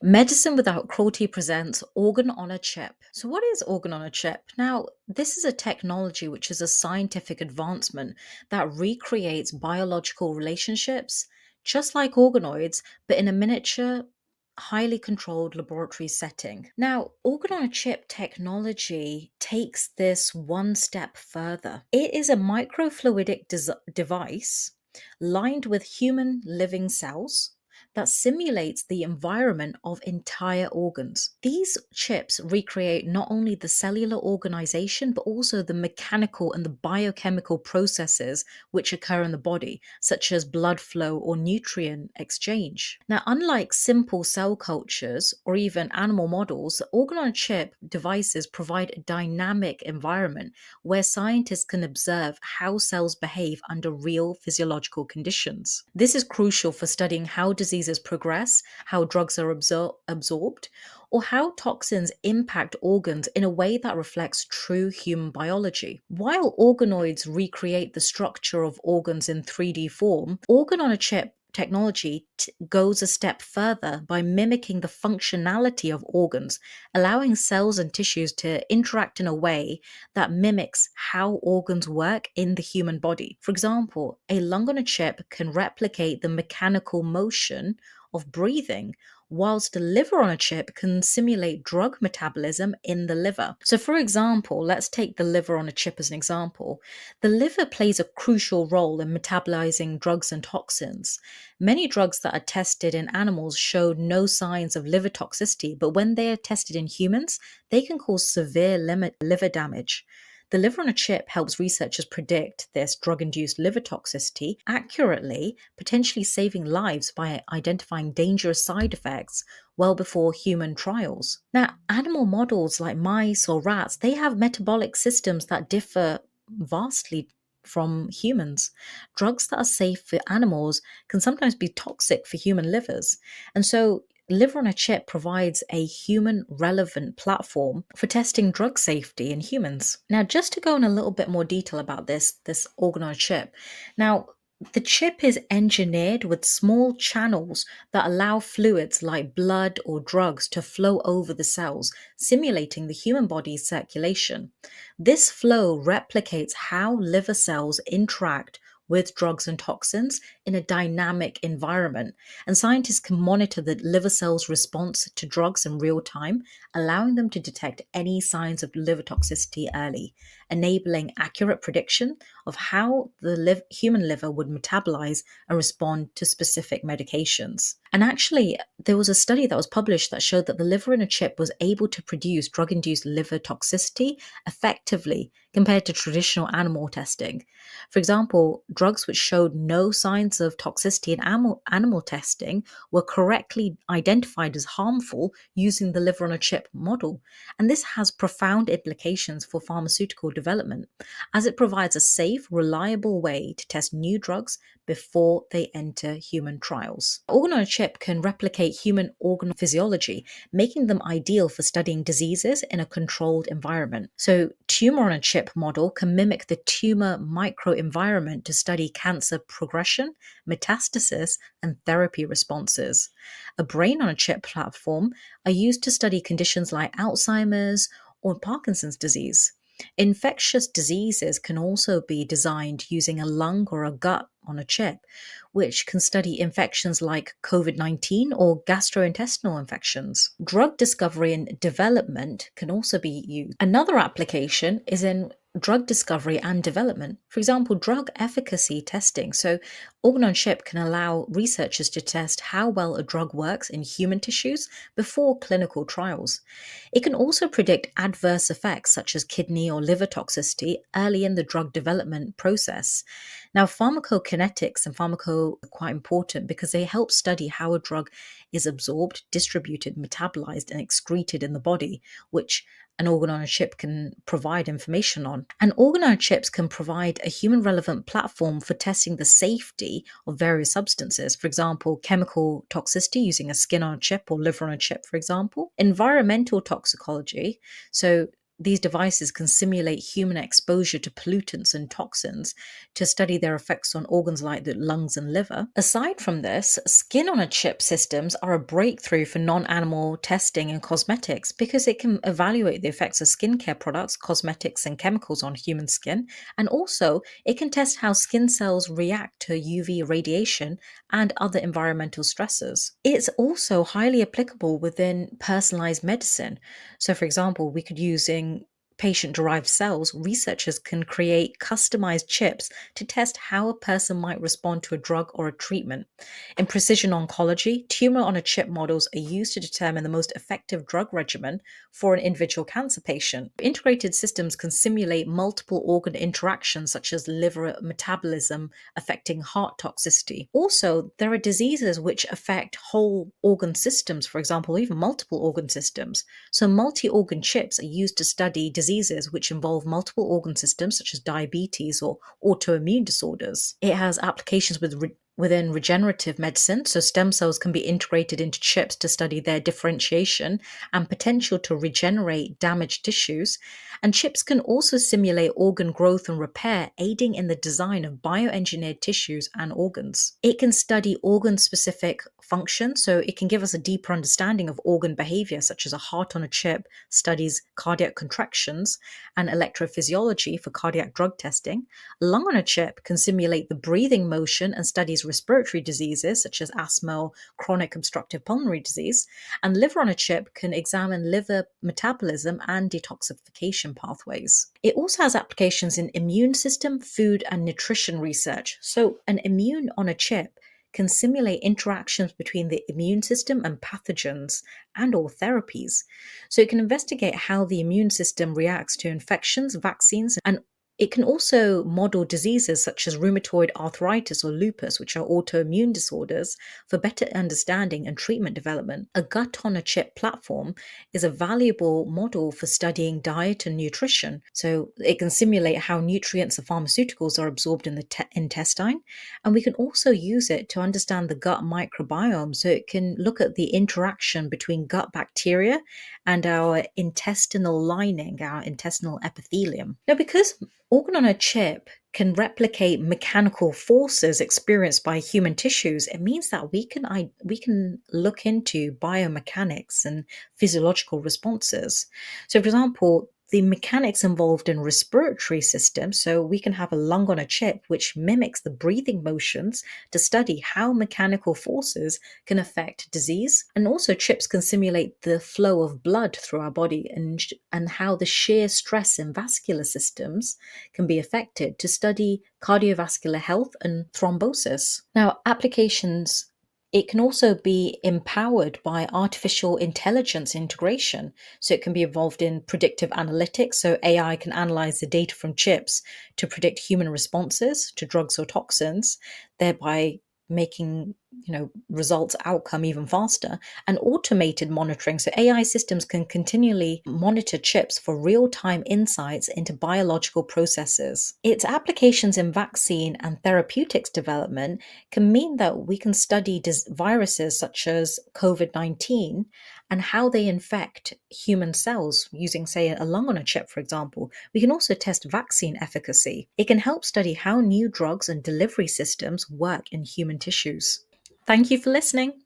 Medicine Without Cruelty presents Organ on a Chip. So, what is organ on a chip? Now, this is a technology which is a scientific advancement that recreates biological relationships, just like organoids, but in a miniature, highly controlled laboratory setting. Now, organ on a chip technology takes this one step further. It is a microfluidic device lined with human living cells that simulates the environment of entire organs. These chips recreate not only the cellular organization, but also the mechanical and the biochemical processes which occur in the body, such as blood flow or nutrient exchange. Now, unlike simple cell cultures or even animal models, organ on chip devices provide a dynamic environment where scientists can observe how cells behave under real physiological conditions. This is crucial for studying how diseases progress, how drugs are absorbed, or how toxins impact organs in a way that reflects true human biology. While organoids recreate the structure of organs in 3D form, organ on a chip technology goes a step further by mimicking the functionality of organs, allowing cells and tissues to interact in a way that mimics how organs work in the human body. For example, a lung on a chip can replicate the mechanical motion of breathing, whilst the liver on a chip can simulate drug metabolism in the liver. So, for example, let's take the liver on a chip as an example. The liver plays a crucial role in metabolizing drugs and toxins. Many drugs that are tested in animals show no signs of liver toxicity, but when they are tested in humans, they can cause severe liver damage. The liver on a chip helps researchers predict this drug induced liver toxicity accurately, potentially saving lives by identifying dangerous side effects well before human trials. Now, animal models like mice or rats, they have metabolic systems that differ vastly from humans. Drugs that are safe for animals can sometimes be toxic for human livers. And so Liver on a Chip provides a human relevant platform for testing drug safety in humans. Now, just to go in a little bit more detail about this organ on a chip. Now, the chip is engineered with small channels that allow fluids like blood or drugs to flow over the cells, simulating the human body's circulation. This flow replicates how liver cells interact with drugs and toxins in a dynamic environment, and scientists can monitor the liver cells' response to drugs in real time, allowing them to detect any signs of liver toxicity early, enabling accurate prediction of how the human liver would metabolize and respond to specific medications. And actually, there was a study that was published that showed that the liver in a chip was able to produce drug induced liver toxicity effectively compared to traditional animal testing. For example, drugs which showed no signs of toxicity in animal testing were correctly identified as harmful using the liver on a chip model. And this has profound implications for pharmaceutical development, as it provides a safe, reliable way to test new drugs before they enter human trials. Organ on a chip can replicate human organ physiology, making them ideal for studying diseases in a controlled environment. So, tumor on a chip model can mimic the tumor microenvironment to study cancer progression, metastasis, and therapy responses. A brain on a chip platform are used to study conditions like Alzheimer's or Parkinson's disease. Infectious diseases can also be designed using a lung or a gut on a chip, which can study infections like COVID 19 or gastrointestinal infections. Drug discovery and development can also be used. Another application is in drug discovery and development. For example, drug efficacy testing. So, organ on chip can allow researchers to test how well a drug works in human tissues before clinical trials. It can also predict adverse effects such as kidney or liver toxicity early in the drug development process. Now, pharmacokinetics and pharmaco are quite important because they help study how a drug is absorbed, distributed, metabolized, and excreted in the body, which an organ on a chip can provide information on. And organ on chips can provide a human relevant platform for testing the safety of various substances. For example, chemical toxicity using a skin on a chip or liver on a chip, for example. Environmental toxicology. So these devices can simulate human exposure to pollutants and toxins to study their effects on organs like the lungs and liver. Aside from this, skin on a chip systems are a breakthrough for non animal testing and cosmetics because it can evaluate the effects of skincare products, cosmetics, and chemicals on human skin. And also, it can test how skin cells react to UV radiation and other environmental stressors. It's also highly applicable within personalized medicine. So, for example, we could using patient derived cells, researchers can create customized chips to test how a person might respond to a drug or a treatment. In precision oncology, tumor on a chip models are used to determine the most effective drug regimen for an individual cancer patient. Integrated systems can simulate multiple organ interactions, such as liver metabolism affecting heart toxicity. Also, there are diseases which affect whole organ systems, for example, even multiple organ systems. So, multi organ chips are used to study diseases which involve multiple organ systems, such as diabetes or autoimmune disorders. It has applications within regenerative medicine, so stem cells can be integrated into chips to study their differentiation and potential to regenerate damaged tissues. And chips can also simulate organ growth and repair, aiding in the design of bioengineered tissues and organs. It can study organ specific function, so it can give us a deeper understanding of organ behavior, such as a heart on a chip studies cardiac contractions and electrophysiology for cardiac drug testing. Lung on a chip can simulate the breathing motion and studies respiratory diseases such as asthma or chronic obstructive pulmonary disease. And liver on a chip can examine liver metabolism and detoxification pathways. It also has applications in immune system, food, and nutrition research. So, an immune on a chip can simulate interactions between the immune system and pathogens and or therapies. So it can investigate how the immune system reacts to infections, vaccines, and it can also model diseases such as rheumatoid arthritis or lupus, which are autoimmune disorders, for better understanding and treatment development. A gut on a chip platform is a valuable model for studying diet and nutrition. So it can simulate how nutrients and pharmaceuticals are absorbed in the intestine. And we can also use it to understand the gut microbiome. So it can look at the interaction between gut bacteria and our intestinal lining, our intestinal epithelium. Now, because organ on a chip can replicate mechanical forces experienced by human tissues, it means that we can look into biomechanics and physiological responses. So, for example, the mechanics involved in respiratory systems, so we can have a lung on a chip which mimics the breathing motions to study how mechanical forces can affect disease. And also, chips can simulate the flow of blood through our body and how the shear stress in vascular systems can be affected to study cardiovascular health and thrombosis. Now, applications it can also be empowered by artificial intelligence integration. So it can be involved in predictive analytics. So AI can analyze the data from chips to predict human responses to drugs or toxins, thereby making results outcome even faster. And automated monitoring, so AI systems can continually monitor chips for real-time insights into biological processes. Its applications in vaccine and therapeutics development can mean that we can study viruses such as COVID-19 and how they infect human cells using, say, a lung on a chip, for example. We can also test vaccine efficacy. It can help study how new drugs and delivery systems work in human tissues. Thank you for listening.